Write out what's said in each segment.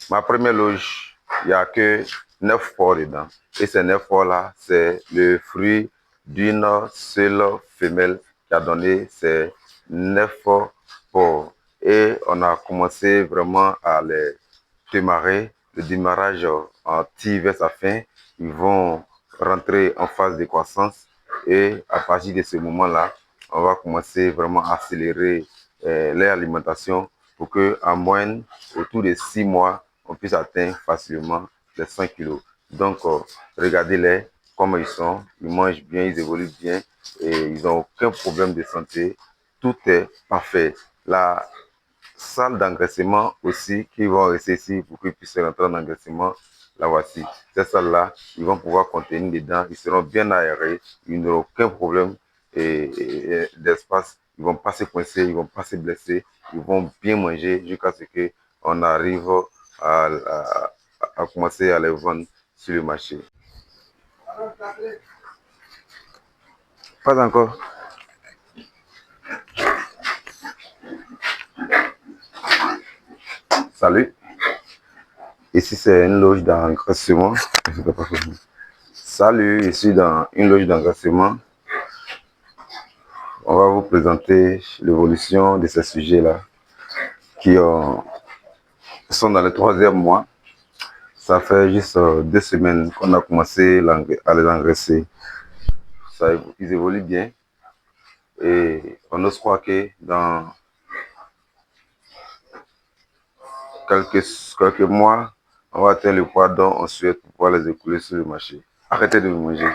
Ma première loge, il n'y a que 9 porcs dedans. Et ces 9 porcs-là, c'est le fruit d'une seule femelle qui a donné ces 9 porcs. Et on a commencé vraiment à les démarrer. Le démarrage tire vers sa fin. Ils vont rentrer en phase de croissance. Et à partir de ce moment-là, on va commencer vraiment à accélérer leur alimentation pour qu'en moyenne, autour de 6 mois, on puisse atteindre facilement les 100 kilos. Donc, regardez-les, comment ils mangent bien, ils évoluent bien et ils n'ont aucun problème de santé. Tout est parfait. La salle d'engraissement aussi, qui vont rester ici pour qu'ils puissent rentrer en engraissement, la voici. Cette salle-là, ils vont pouvoir contenir dedans, ils seront bien aérés, ils n'auront aucun problème d'espace, ils ne vont pas se coincer, ils ne vont pas se blesser, ils vont bien manger jusqu'à ce qu'on arrive à, à commencer à les vendre sur le marché. Pas encore. Salut. Ici, c'est une loge d'engraissement. Salut, ici dans une loge d'engraissement. On va vous présenter l'évolution de ces sujets-là qui sont dans le 3e mois. Ça fait juste 2 semaines qu'on a commencé à les engraisser. Ils évoluent bien et on ose croire que dans quelques mois, on va atteindre le poids dont on souhaite pour pouvoir les écouler sur le marché. Arrêtez de me manger.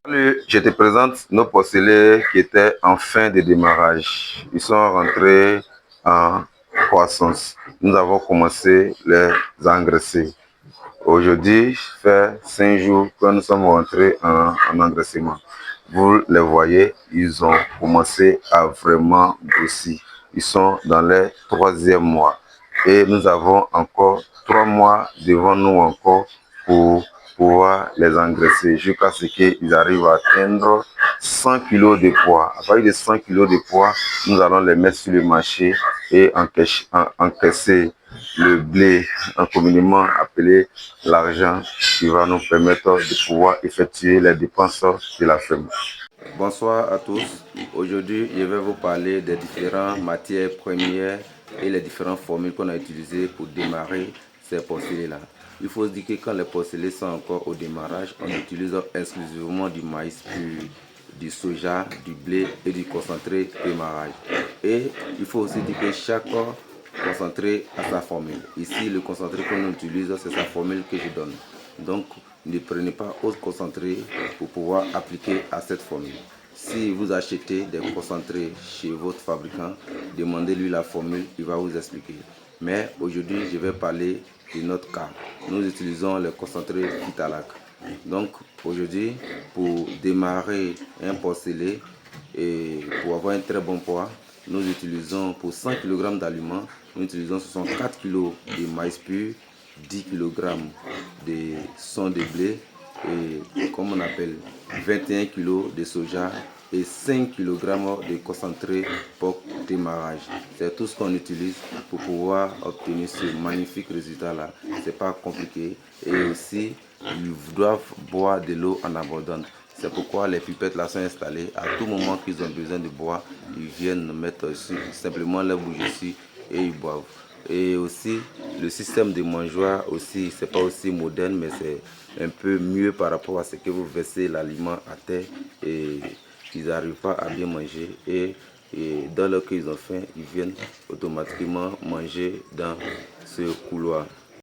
Salut, je te présente nos porcelets qui étaient en fin de démarrage. Ils sont rentrés en croissance. Nous avons commencé les engraisser. Aujourd'hui, fait 5 jours que nous sommes rentrés en engraissement. Vous les voyez, ils ont commencé à vraiment grossir. Ils sont dans les 3e mois. Et nous avons encore 3 mois devant nous encore pour pouvoir les engraisser jusqu'à ce qu'ils arrivent à atteindre 100 kg de poids. À partir de 100 kg de poids, nous allons les mettre sur le marché et encaisser le blé, communément appelé l'argent, qui va nous permettre de pouvoir effectuer les dépenses de la ferme. Bonsoir à tous. Aujourd'hui, je vais vous parler des différentes matières premières et les différentes formules qu'on a utilisées pour démarrer ces porcelets-là. Il faut se dire que quand les porcelets sont encore au démarrage, on utilise exclusivement du maïs pur, du soja, du blé et du concentré démarrage. Et il faut aussi dire que chaque concentré a sa formule. Ici, le concentré qu'on utilise, c'est sa formule que je donne. Donc, ne prenez pas autre concentré pour pouvoir appliquer à cette formule. Si vous achetez des concentrés chez votre fabricant, demandez-lui la formule, il va vous expliquer. Mais aujourd'hui, je vais parler de notre cas. Nous utilisons le concentré Vitalac. Donc aujourd'hui, pour démarrer un porcelet et pour avoir un très bon poids, nous utilisons pour 100 kg d'aliments, nous utilisons 64 kg de maïs pur, 10 kg de son de blé et comme on appelle 21 kg de soja et 5 kg de concentré pour démarrage. C'est tout ce qu'on utilise pour pouvoir obtenir ce magnifique résultat-là. C'est pas compliqué et aussi ils doivent boire de l'eau en abondance. C'est pourquoi les pipettes là sont installées. À tout moment qu'ils ont besoin de boire, ils viennent mettre simplement leur bouche ici et ils boivent. Et aussi, le système de mangeoire aussi, c'est pas aussi moderne, mais c'est un peu mieux par rapport à ce que vous versez l'aliment à terre et ils n'arrivent pas à bien manger. Et dans leur qu'ils ont faim, ils viennent automatiquement manger dans ce couloir.